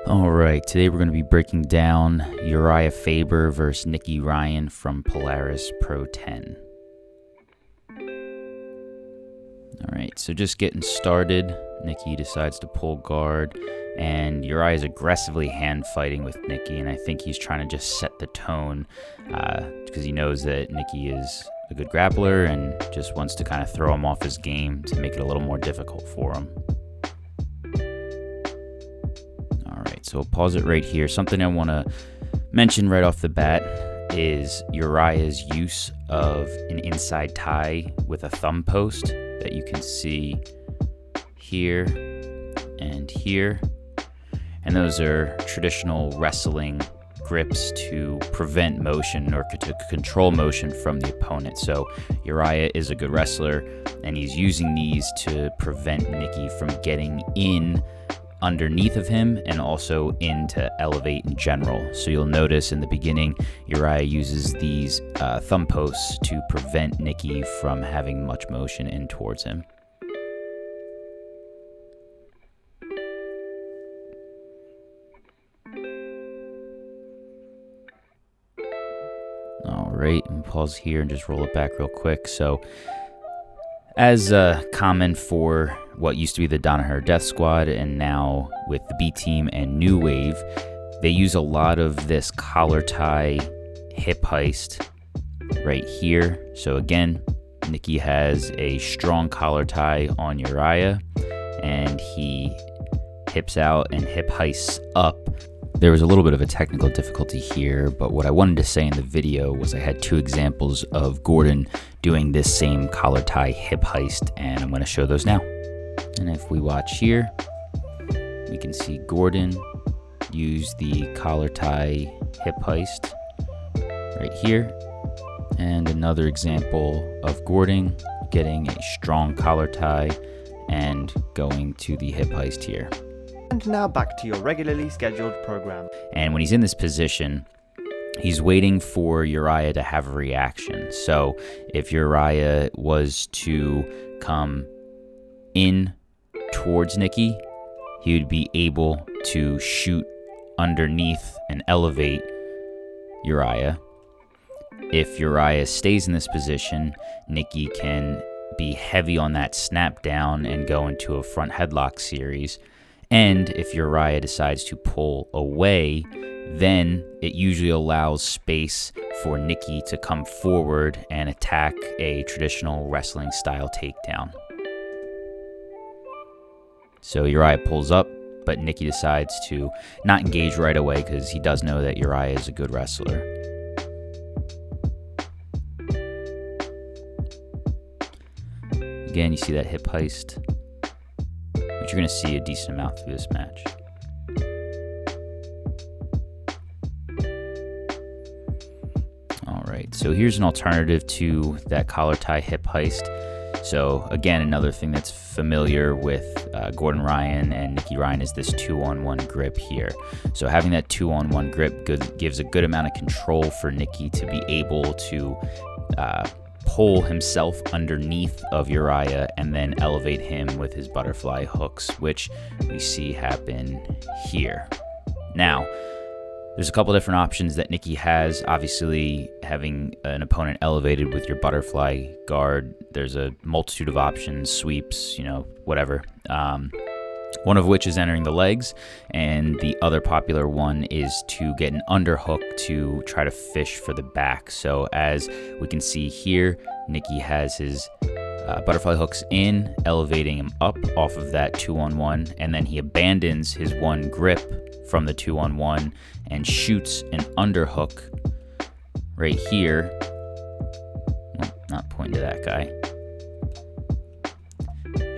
Alright, today we're going to be breaking down Urijah Faber versus Nicky Ryan from Polaris Pro 10. Alright, so just getting started, Nicky decides to pull guard, and Uriah is aggressively hand fighting with Nicky, and I think he's trying to just set the tone because he knows that Nicky is a good grappler and just wants to kind of throw him off his game to make it a little more difficult for him. So we'll pause it right here. Something I want to mention right off the bat is Uriah's use of an inside tie with a thumb post that you can see here and here. And those are traditional wrestling grips to prevent motion or to control motion from the opponent. So Uriah is a good wrestler, and he's using these to prevent Nicky from getting in underneath of him and also in to elevate in general. So you'll notice in the beginning Uriah uses these thumb posts to prevent Nicky from having much motion in towards him. Alright, and pause here and just roll it back real quick. So as common for what used to be the Danaher Death Squad and now with the B Team and New Wave, they use a lot of this collar tie hip heist right here. So again, Nicky has a strong collar tie on Uriah, and he hips out and hip heists up. There was a little bit of a technical difficulty here, but what I wanted to say in the video was I had two examples of Gordon doing this same collar tie hip heist, and I'm going to show those now. And if we watch here, we can see Gordon use the collar tie hip heist right here, and another example of Gordon getting a strong collar tie and going to the hip heist here. And now back to your regularly scheduled program. And when he's in this position, he's waiting for Uriah to have a reaction. So if Uriah was to come in towards Nicky, he would be able to shoot underneath and elevate Uriah. If Uriah stays in this position, Nicky can be heavy on that snap down and go into a front headlock series. And if Uriah decides to pull away, then it usually allows space for Nicky to come forward and attack a traditional wrestling style takedown. So Uriah pulls up, but Nicky decides to not engage right away because he does know that Uriah is a good wrestler. Again, you see that hip heist, but you're going to see a decent amount through this match. Alright, so here's an alternative to that collar tie hip heist. So again, another thing that's familiar with Gordon Ryan and Nicky Ryan is this 2-on-1 grip here. So having that 2-on-1 grip gives a good amount of control for Nicky to be able to pull himself underneath of Uriah and then elevate him with his butterfly hooks, which we see happen here. Now, there's a couple different options that Nicky has. Obviously, having an opponent elevated with your butterfly guard, there's a multitude of options, sweeps, whatever. One of which is entering the legs, and the other popular one is to get an underhook to try to fish for the back. So as we can see here, Nicky has his butterfly hooks in, elevating him up off of that 2-on-1, and then he abandons his one grip from the 2-on-1 and shoots an underhook right here. Well, not pointing to that guy.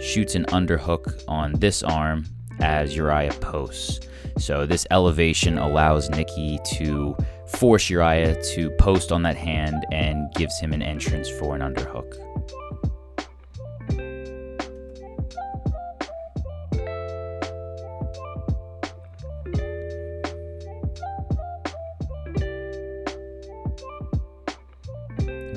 Shoots an underhook on this arm as Uriah posts. So this elevation allows Nicky to force Uriah to post on that hand and gives him an entrance for an underhook.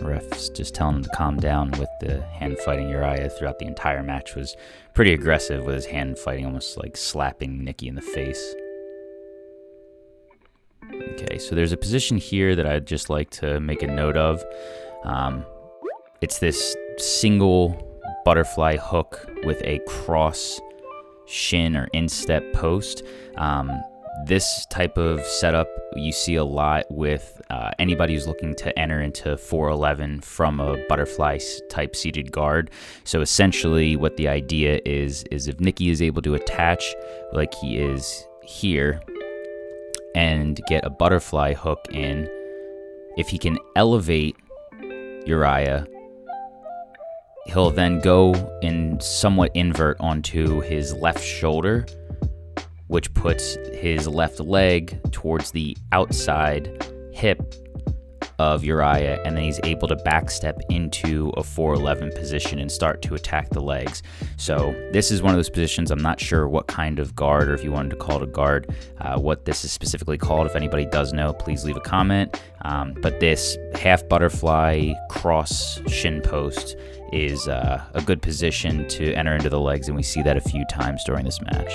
Refs just telling him to calm down with the hand fighting. Uriah throughout the entire match was pretty aggressive with his hand fighting, almost like slapping Nicky in the face. Okay, so there's a position here that I'd just like to make a note of. It's this single butterfly hook with a cross shin or instep post. This type of setup you see a lot with anybody who's looking to enter into 411 from a butterfly type seated guard. So essentially what the idea is if Nicky is able to attach like he is here and get a butterfly hook in, if he can elevate Uriah, he'll then go and somewhat invert onto his left shoulder, which puts his left leg towards the outside hip of Uriah, and then he's able to backstep into a 411 position and start to attack the legs. So this is one of those positions, I'm not sure what kind of guard, or if you wanted to call it a guard, what this is specifically called. If anybody does know, please leave a comment. But this half butterfly cross shin post is a good position to enter into the legs, and we see that a few times during this match.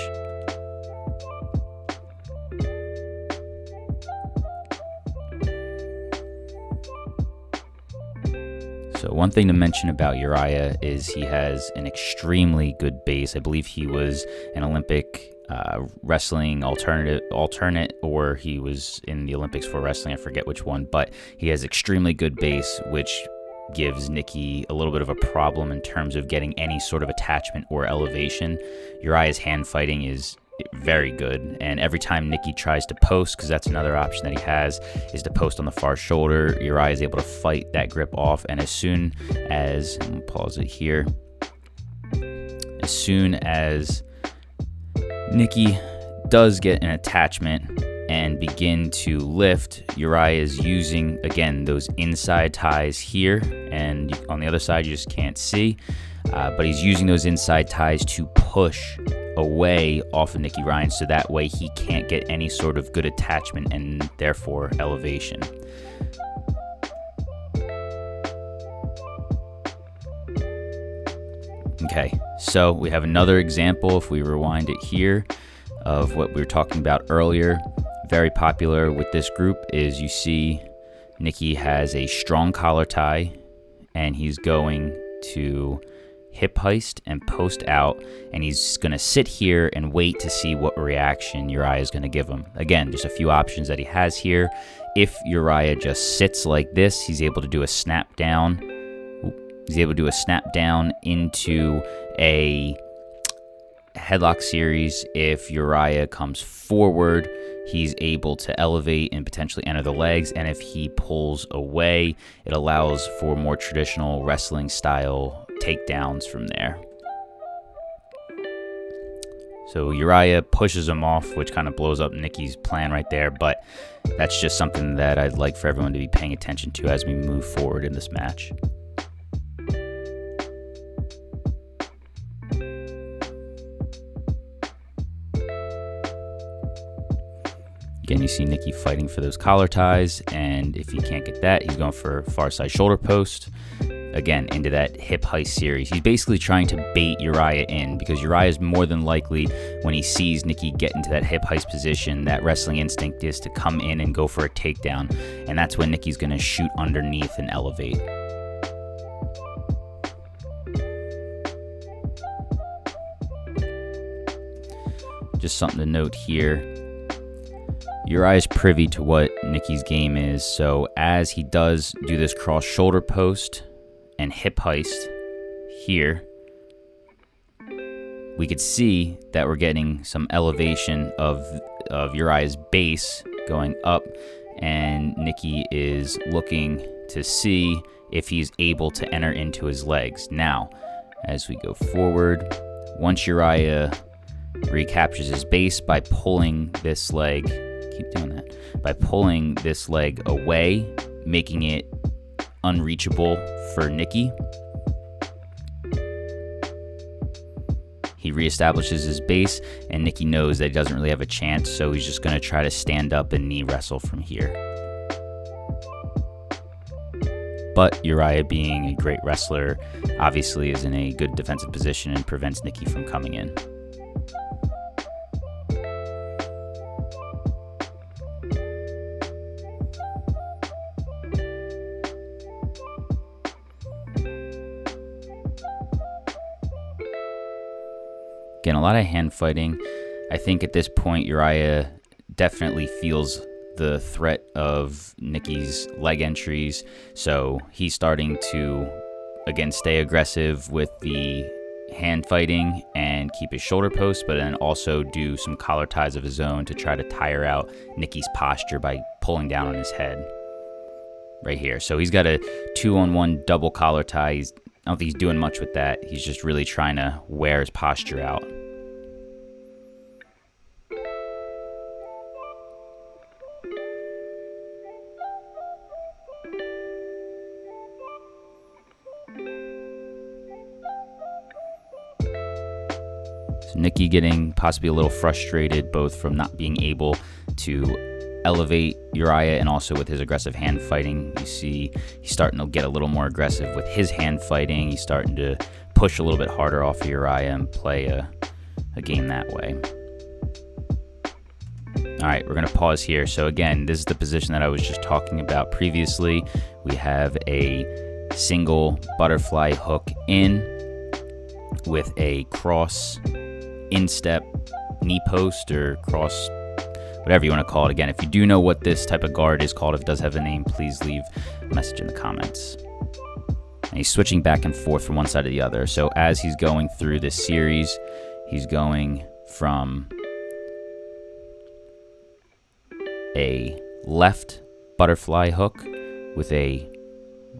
So one thing to mention about Uriah is he has an extremely good base. I believe he was an Olympic wrestling alternate, or he was in the Olympics for wrestling. I forget which one, but he has extremely good base, which gives Nicky a little bit of a problem in terms of getting any sort of attachment or elevation. Uriah's hand fighting is very good, and every time Nicky tries to post, because that's another option that he has, is to post on the far shoulder, Uriah is able to fight that grip off, and as soon as, I'm gonna pause it here, as soon as Nicky does get an attachment and begin to lift, Uriah is using, again, those inside ties here, and on the other side you just can't see, but he's using those inside ties to push away off of Nicky Ryan, so that way he can't get any sort of good attachment and therefore elevation. Okay, so we have another example, if we rewind it here, of what we were talking about earlier. Very popular with this group is you see Nicky has a strong collar tie, and he's going to hip heist and post out, and he's going to sit here and wait to see what reaction Uriah is going to give him. Again, there's a few options that he has here. If Uriah just sits like this, he's able to do a snap down. He's able to do a snap down into a headlock series. If Uriah comes forward, he's able to elevate and potentially enter the legs, and if he pulls away, it allows for more traditional wrestling style takedowns from there. So Uriah pushes him off, which kind of blows up Nicky's plan right there, but that's just something that I'd like for everyone to be paying attention to as we move forward in this match. Again, you see Nicky fighting for those collar ties, and if he can't get that, he's going for far side shoulder post. Again, into that hip heist series. He's basically trying to bait Uriah in, because Uriah is more than likely, when he sees Nicky get into that hip heist position, that wrestling instinct is to come in and go for a takedown, and that's when Nicky's going to shoot underneath and elevate. Just something to note here. Uriah is privy to what Nicky's game is, so as he does do this cross shoulder post and hip heist here, we could see that we're getting some elevation of Uriah's base going up, and Nicky is looking to see if he's able to enter into his legs. Now, as we go forward, once Uriah recaptures his base by pulling this leg, keep doing that, by pulling this leg away, making it unreachable for Nicky, he reestablishes his base, and Nicky knows that he doesn't really have a chance, so he's just going to try to stand up and knee wrestle from here. But Uriah, being a great wrestler, obviously is in a good defensive position and prevents Nicky from coming in. Again, a lot of hand fighting. I think at this point, Uriah definitely feels the threat of Nicky's leg entries. So he's starting to, again, stay aggressive with the hand fighting and keep his shoulder post, but then also do some collar ties of his own to try to tire out Nicky's posture by pulling down on his head right here. So he's got a 2-on-1 double collar tie. I don't think he's doing much with that. He's just really trying to wear his posture out. Nicky getting possibly a little frustrated both from not being able to elevate Uriah and also with his aggressive hand fighting. You see he's starting to get a little more aggressive with his hand fighting. He's starting to push a little bit harder off of Uriah and play a game that way. All right, we're going to pause here. So again, this is the position that I was just talking about previously. We have a single butterfly hook in with a cross instep knee post or cross, whatever you want to call it. Again, if you do know what this type of guard is called, if it does have a name, please leave a message in the comments. And he's switching back and forth from one side to the other. So as he's going through this series, he's going from a left butterfly hook with a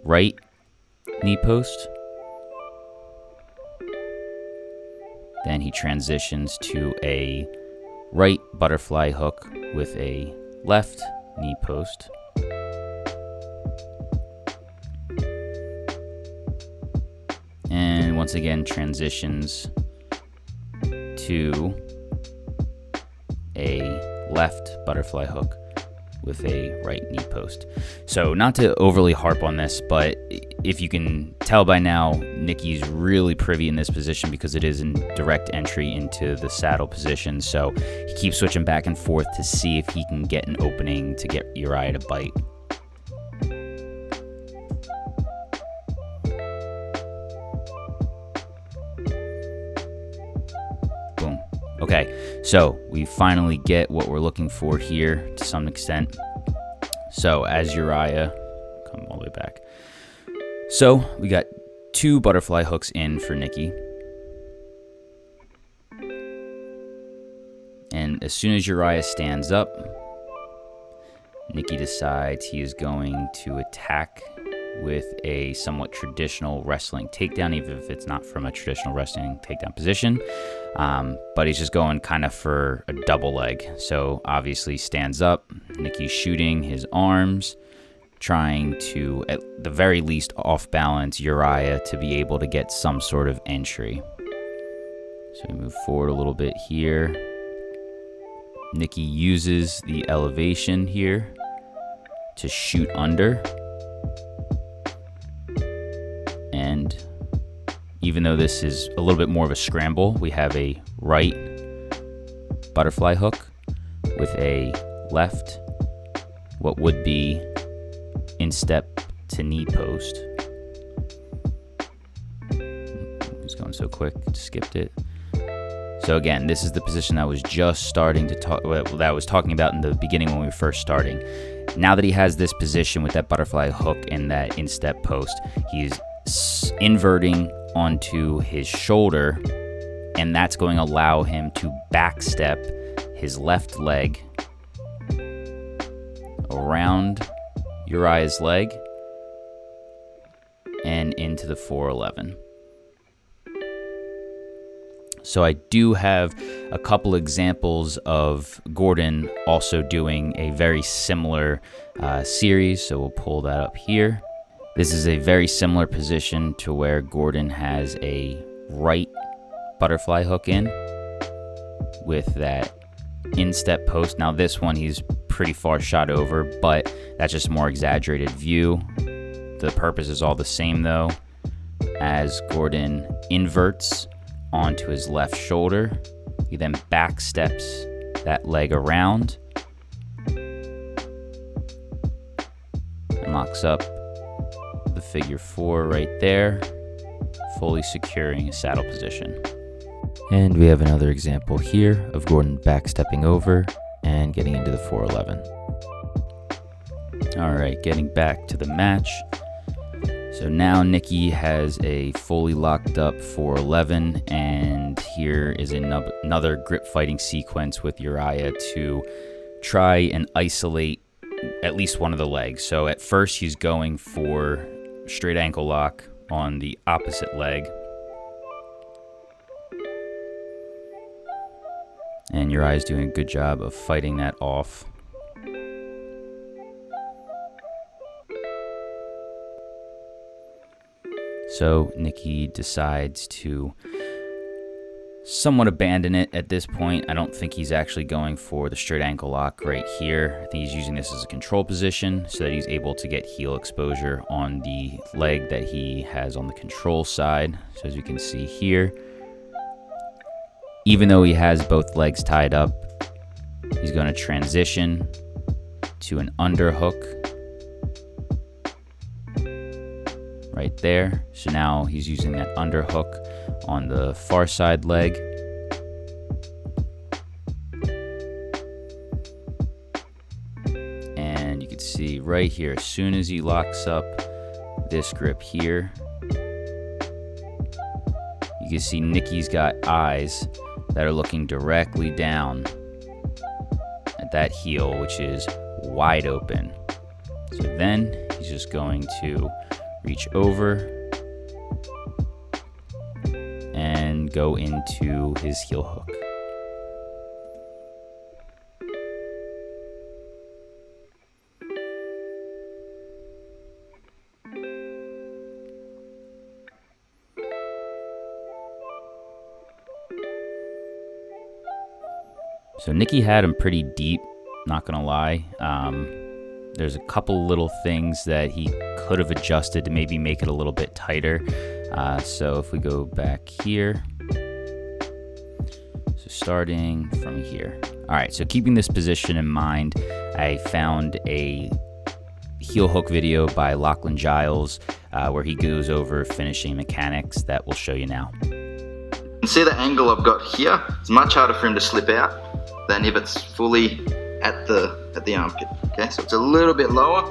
right knee post. Then he transitions to a right butterfly hook with a left knee post. And once again transitions to a left butterfly hook with a right knee post. So not to overly harp on this, but if you can tell by now, Nicky's really privy in this position because it is in direct entry into the saddle position. So he keeps switching back and forth to see if he can get an opening to get Uriah to bite. Boom. Okay, so we finally get what we're looking for here to some extent. So as Uriah, come all the way back. So we got 2 butterfly hooks in for Nicky. And as soon as Uriah stands up, Nicky decides he is going to attack with a somewhat traditional wrestling takedown, even if it's not from a traditional wrestling takedown position. But he's just going kind of for a double leg. So obviously stands up, Nicky's shooting his arms, trying to, at the very least, off-balance Uriah to be able to get some sort of entry. So we move forward a little bit here. Nicky uses the elevation here to shoot under. And even though this is a little bit more of a scramble, we have a right butterfly hook with a left, what would be instep to knee post. It's going so quick, skipped it. So again, this is the position I was just starting to talk, that I was talking about in the beginning when we were first starting. Now that he has this position with that butterfly hook and that instep post, he's inverting onto his shoulder, and that's going to allow him to backstep his left leg around Uriah's leg and into the 411. So I do have a couple examples of Gordon also doing a very similar series, so we'll pull that up here. This is a very similar position to where Gordon has a right butterfly hook in with that instep post. Now this one he's pretty far shot over, but that's just a more exaggerated view. The purpose is all the same though. As Gordon inverts onto his left shoulder, he then back steps that leg around and locks up the figure 4 right there, fully securing a saddle position. And we have another example here of Gordon backstepping over and getting into the 411. All right, getting back to the match. So now Nicky has a fully locked up 411, and here is another grip fighting sequence with Uriah to try and isolate at least one of the legs. So at first he's going for straight ankle lock on the opposite leg. And Uriah is doing a good job of fighting that off. So Nicky decides to somewhat abandon it at this point. I don't think he's actually going for the straight ankle lock right here. I think he's using this as a control position so that he's able to get heel exposure on the leg that he has on the control side. So as you can see here, even though he has both legs tied up, he's going to transition to an underhook right there. So now he's using that underhook on the far side leg. And you can see right here, as soon as he locks up this grip here, you can see Nicky's got eyes that are looking directly down at that heel, which is wide open. So then he's just going to reach over and go into his heel hook. So Nicky had him pretty deep, not gonna lie. There's a couple little things that he could have adjusted to maybe make it a little bit tighter. So if we go back here, so starting from here. All right, so keeping this position in mind, I found a heel hook video by Lachlan Giles where he goes over finishing mechanics that we'll show you now. You can see the angle I've got here. It's much harder for him to slip out than if it's fully at the armpit. Okay, so it's a little bit lower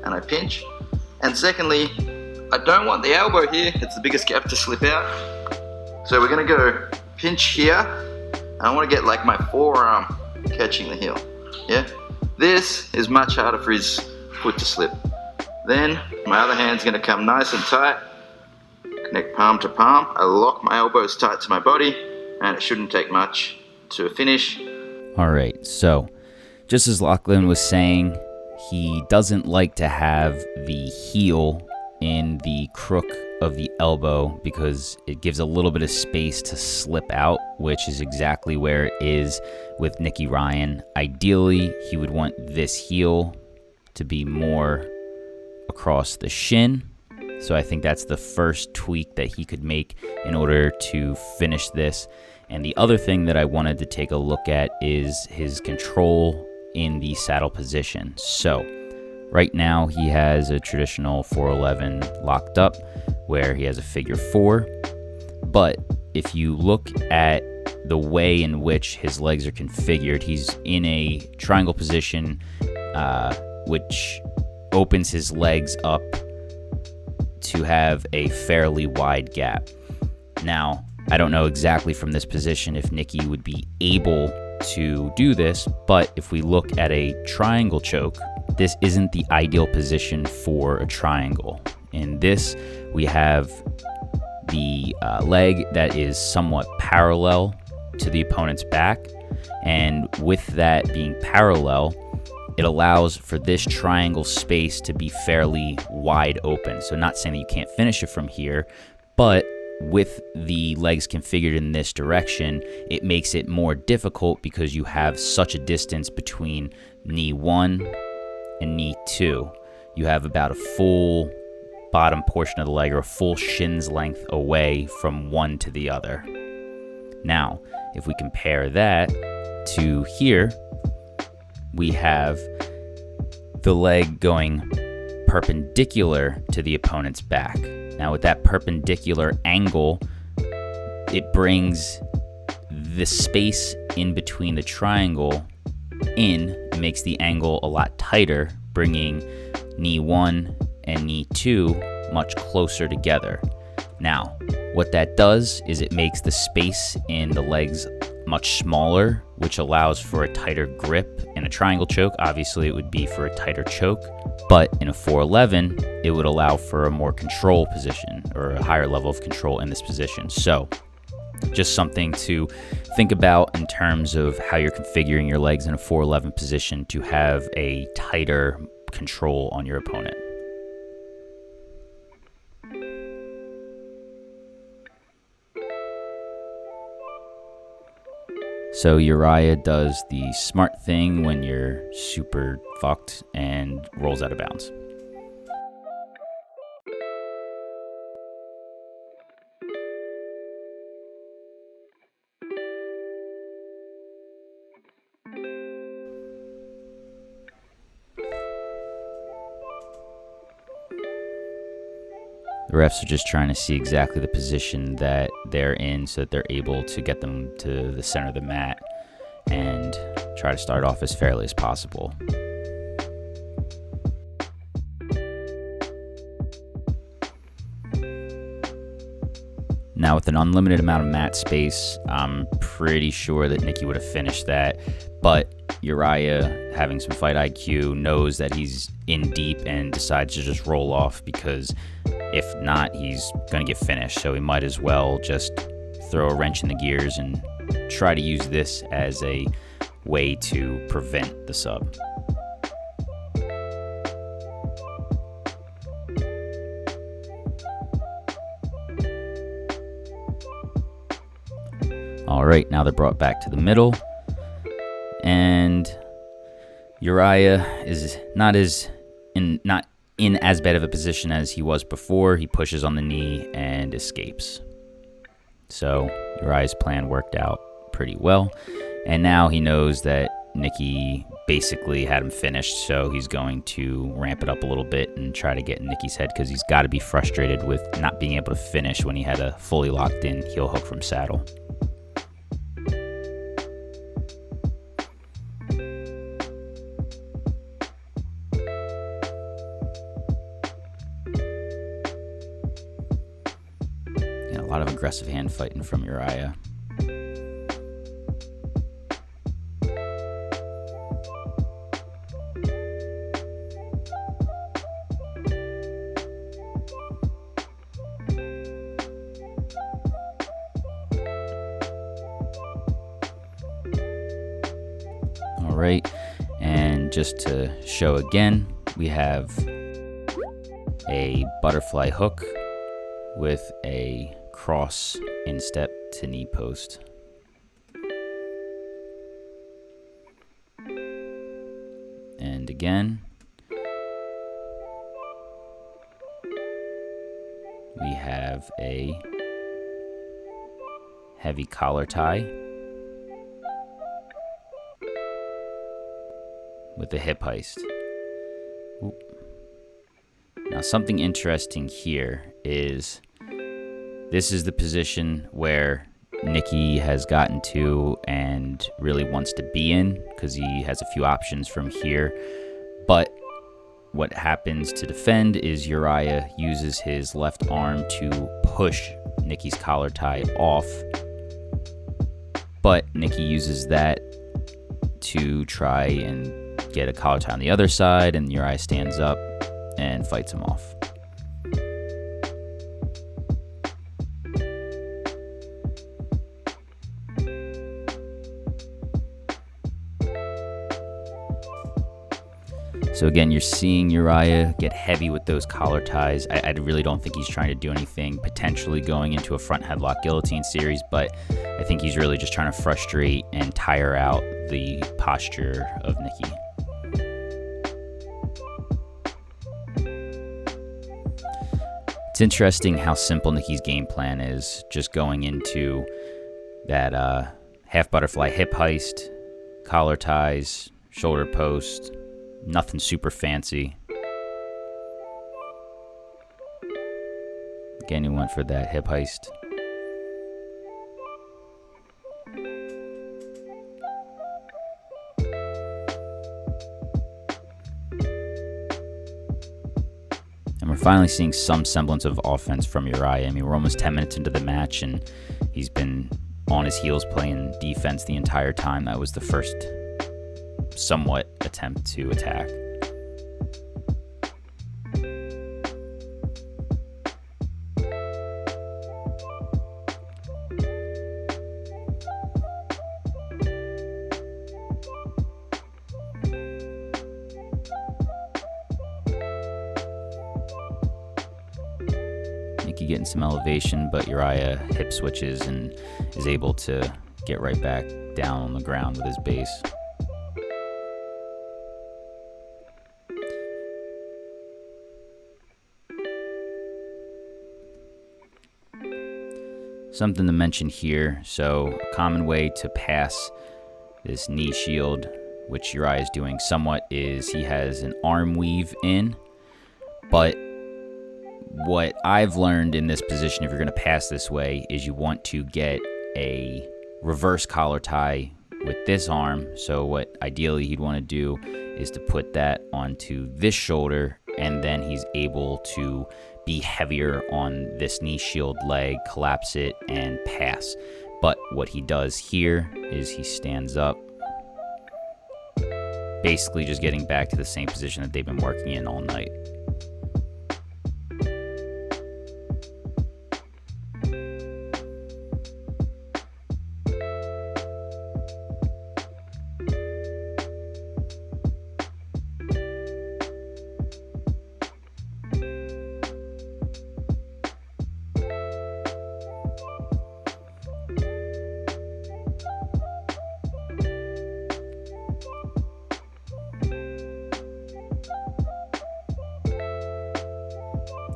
and I pinch. And secondly, I don't want the elbow here. It's the biggest gap to slip out. So we're gonna go pinch here. And I wanna get like my forearm catching the heel. Yeah, this is much harder for his foot to slip. Then my other hand's gonna come nice and tight. Connect palm to palm. I lock my elbows tight to my body, and it shouldn't take much to finish. All right, so just as Lachlan was saying, he doesn't like to have the heel in the crook of the elbow because it gives a little bit of space to slip out, which is exactly where it is with Nicky Ryan. Ideally, he would want this heel to be more across the shin. So I think that's the first tweak that he could make in order to finish this. And the other thing that I wanted to take a look at is his control in the saddle position. So right now he has a traditional 411 locked up where he has a figure 4. But if you look at the way in which his legs are configured, he's in a triangle position which opens his legs up to have a fairly wide gap. Now, I don't know exactly from this position if Nicky would be able to do this, but if we look at a triangle choke, this isn't the ideal position for a triangle. In this, we have the leg that is somewhat parallel to the opponent's back, and with that being parallel, it allows for this triangle space to be fairly wide open. So not saying that you can't finish it from here, but with the legs configured in this direction, it makes it more difficult because you have such a distance between knee 1 and knee 2. You have about a full bottom portion of the leg or a full shin's length away from one to the other. Now, if we compare that to here, we have the leg going perpendicular to the opponent's back. Now with that perpendicular angle, it brings the space in between the triangle makes the angle a lot tighter, bringing knee 1 and knee 2 much closer together. Now, what that does is it makes the space in the legs much smaller, which allows for a tighter grip. In a triangle choke, obviously it would be for a tighter choke, but in a 411, it would allow for a more control position or a higher level of control in this position. So just something to think about in terms of how you're configuring your legs in a 411 position to have a tighter control on your opponent. So Uriah does the smart thing when you're super fucked and rolls out of bounds. The refs are just trying to see exactly the position that they're in so that they're able to get them to the center of the mat and try to start off as fairly as possible. Now, with an unlimited amount of mat space, I'm pretty sure that Nicky would have finished that, but Uriah, having some fight IQ, knows that he's in deep and decides to just roll off, because if not, he's going to get finished. So he might as well just throw a wrench in the gears and try to use this as a way to prevent the sub. All right, now they're brought back to the middle, and Uriah is not in as bad of a position as he was before. He pushes on the knee and escapes. So Uriah's plan worked out pretty well, and now he knows that Nicky basically had him finished, so he's going to ramp it up a little bit and try to get in Nicky's head, because he's got to be frustrated with not being able to finish when he had a fully locked in heel hook from saddle. A lot of aggressive hand fighting from Uriah. All right, and just to show again, we have a butterfly hook with a cross instep to knee post. And again, we have a heavy collar tie with a hip heist. Oop. Now, something interesting here is this is the position where Nicky has gotten to and really wants to be in, because he has a few options from here. But what happens to defend is Uriah uses his left arm to push Nicky's collar tie off, but Nicky uses that to try and get a collar tie on the other side, and Uriah stands up and fights him off. So again, you're seeing Uriah get heavy with those collar ties. I really don't think he's trying to do anything potentially going into a front headlock guillotine series, but I think he's really just trying to frustrate and tire out the posture of Nicky. It's interesting how simple Nicky's game plan is, just going into that half butterfly hip heist, collar ties, shoulder post, nothing super fancy. Again, he went for that hip heist. we're finally seeing some semblance of offense from Uriah. I mean, we're almost 10 minutes into the match, and he's been on his heels playing defense the entire time. That was the first somewhat attempt to attack. Nicky getting some elevation, but Uriah hip switches and is able to get right back down on the ground with his base. Something to mention here, so a common way to pass this knee shield, which Uriah is doing somewhat, is he has an arm weave in, but what I've learned in this position, if you're going to pass this way, is you want to get a reverse collar tie with this arm. So what ideally he'd want to do is to put that onto this shoulder, and then he's able to be heavier on this knee shield leg, collapse it, and pass. But what he does here is he stands up, basically just getting back to the same position that they've been working in all night.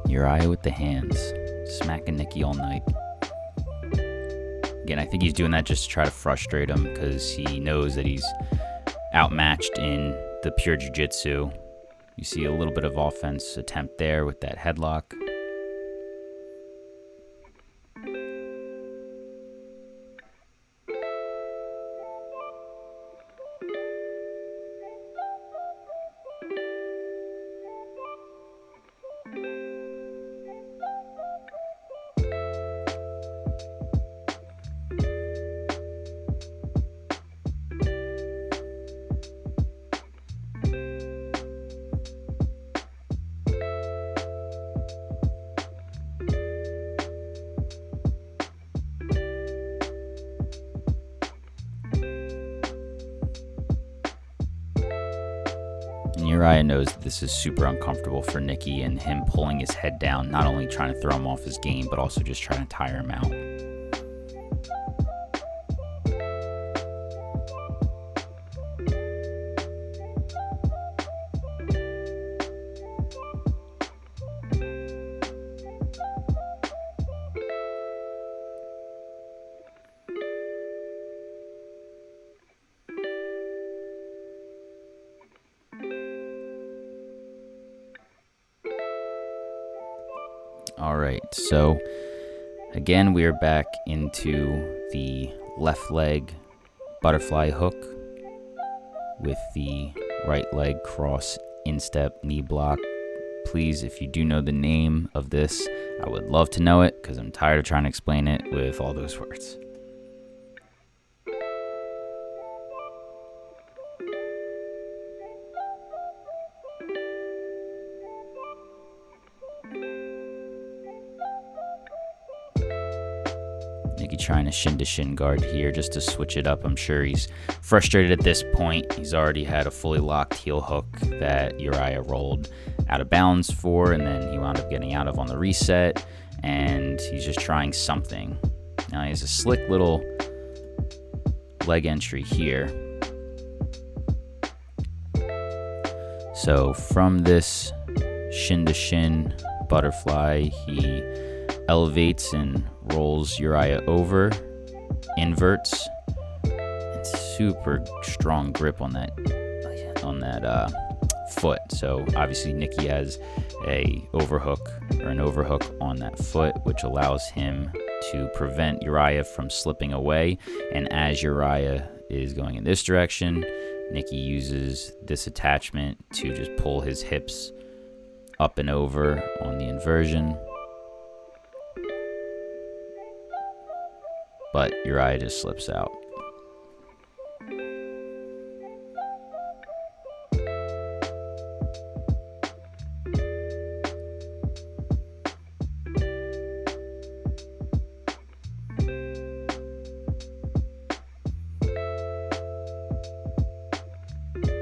Uriah with the hands, smacking Nicky all night. Again, I think he's doing that just to try to frustrate him because he knows that he's outmatched in the pure jiu-jitsu. You see a little bit of offense attempt there with that headlock. And Uriah knows that this is super uncomfortable for Nicky, and him pulling his head down, not only trying to throw him off his game, but also just trying to tire him out. Alright, so again we are back into the left leg butterfly hook with the right leg cross instep knee block. Please, if you do know the name of this, I would love to know it because I'm tired of trying to explain it with all those words. Nicky trying to shin-to-shin guard here just to switch it up. I'm sure he's frustrated at this point. He's already had a fully locked heel hook that Uriah rolled out of bounds for, and then he wound up getting out of on the reset, and he's just trying something. Now he has a slick little leg entry here. So from this shin-to-shin butterfly, he elevates and rolls Uriah over, inverts, and super strong grip on that foot. So obviously Nicky has an overhook on that foot, which allows him to prevent Uriah from slipping away. And as Uriah is going in this direction, Nicky uses this attachment to just pull his hips up and over on the inversion. But Uriah just slips out.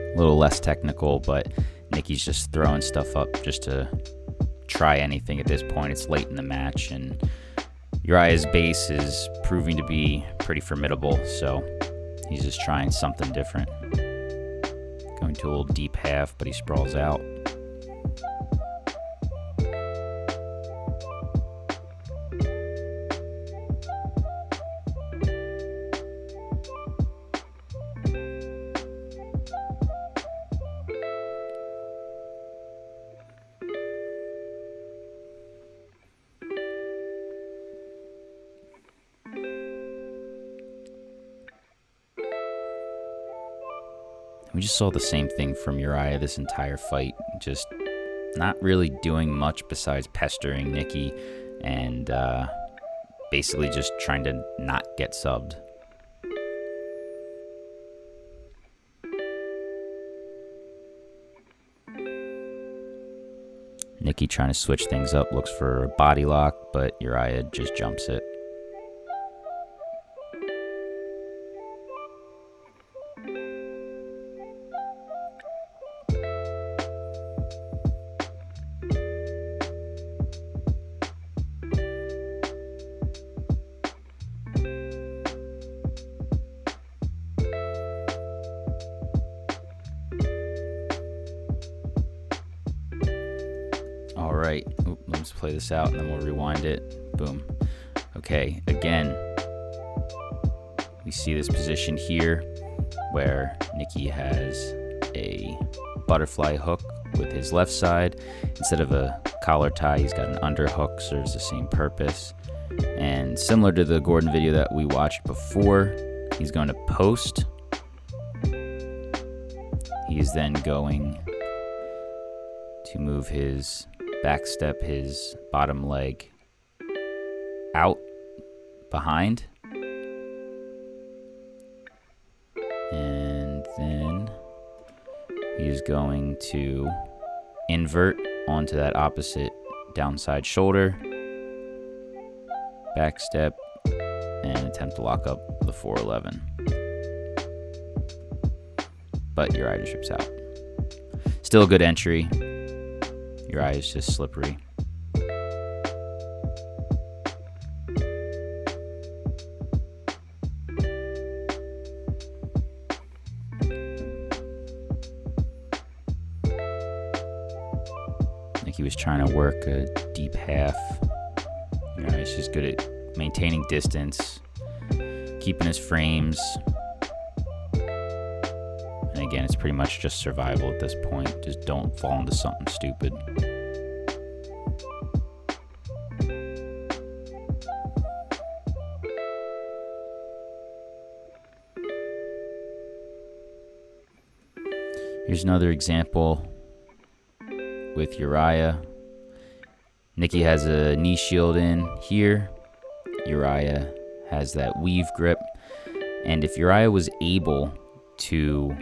A little less technical, but Nicky's just throwing stuff up just to try anything at this point. It's late in the match, and Uriah's base is proving to be pretty formidable, so he's just trying something different. Going to a little deep half, but he sprawls out. We just saw the same thing from Uriah this entire fight, just not really doing much besides pestering Nicky and basically just trying to not get subbed. Nicky trying to switch things up, looks for a body lock, but Uriah just jumps it. Alright, let's play this out and then we'll rewind it. Boom. Okay, again, we see this position here where Nicky has a butterfly hook with his left side. Instead of a collar tie, he's got an underhook, serves the same purpose. And similar to the Gordon video that we watched before, he's going to post. He is then going to move his back step, his bottom leg out behind. And then he's going to invert onto that opposite downside shoulder, back step, and attempt to lock up the 411. But Uriah just rips out. Still a good entry. Uriah is just slippery. Nicky was trying to work a deep half. Uriah's just good at maintaining distance, keeping his frames. And again, it's pretty much just survival at this point. Just don't fall into something stupid. Here's another example with Uriah. Nicky has a knee shield in here. Uriah has that weave grip. And if Uriah was able to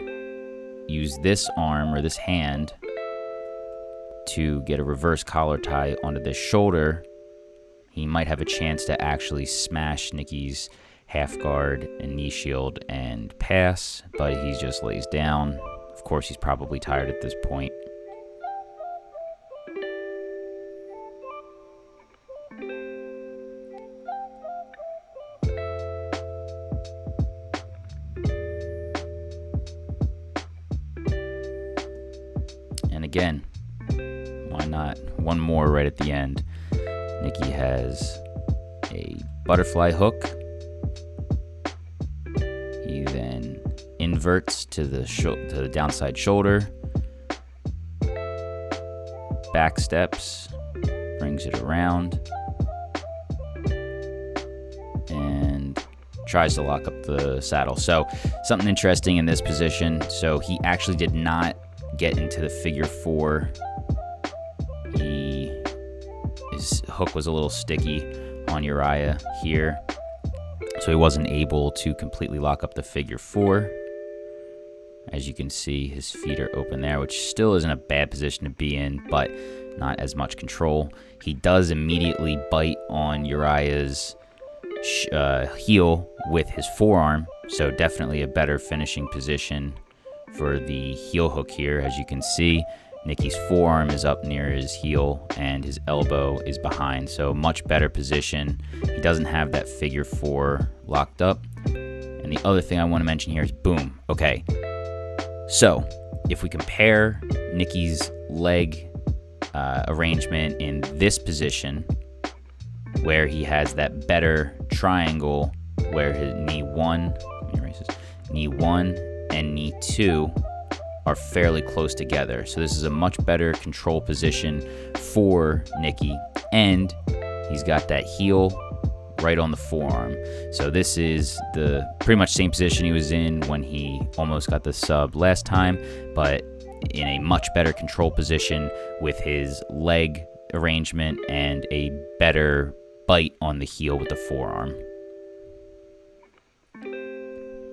use this arm or this hand to get a reverse collar tie onto this shoulder, he might have a chance to actually smash Nicky's half guard and knee shield and pass, but he just lays down. Of course, he's probably tired at this point. And again, why not one more right at the end? Nicky has a butterfly hook. He then inverts to the downside shoulder, back steps, brings it around, and tries to lock up the saddle. So something interesting in this position. So he actually did not get into the figure four. hook was a little sticky on Uriah here, so he wasn't able to completely lock up the figure 4. As you can see, his feet are open there, which still isn't a bad position to be in, but not as much control. He does immediately bite on Uriah's heel with his forearm, so definitely a better finishing position for the heel hook here. As you can see, Nicky's forearm is up near his heel and his elbow is behind, so much better position. He doesn't have that figure 4 locked up. And the other thing I want to mention here is boom. Okay, so if we compare Nicky's leg arrangement in this position, where he has that better triangle where his knee 1 and knee 2 are fairly close together. So this is a much better control position for Nicky, and he's got that heel right on the forearm. So this is the pretty much same position he was in when he almost got the sub last time, but in a much better control position with his leg arrangement and a better bite on the heel with the forearm.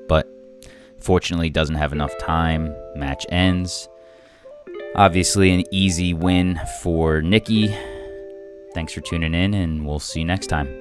But fortunately doesn't have enough time. Match ends. Obviously an easy win for Nicky. Thanks for tuning in, and we'll see you next time.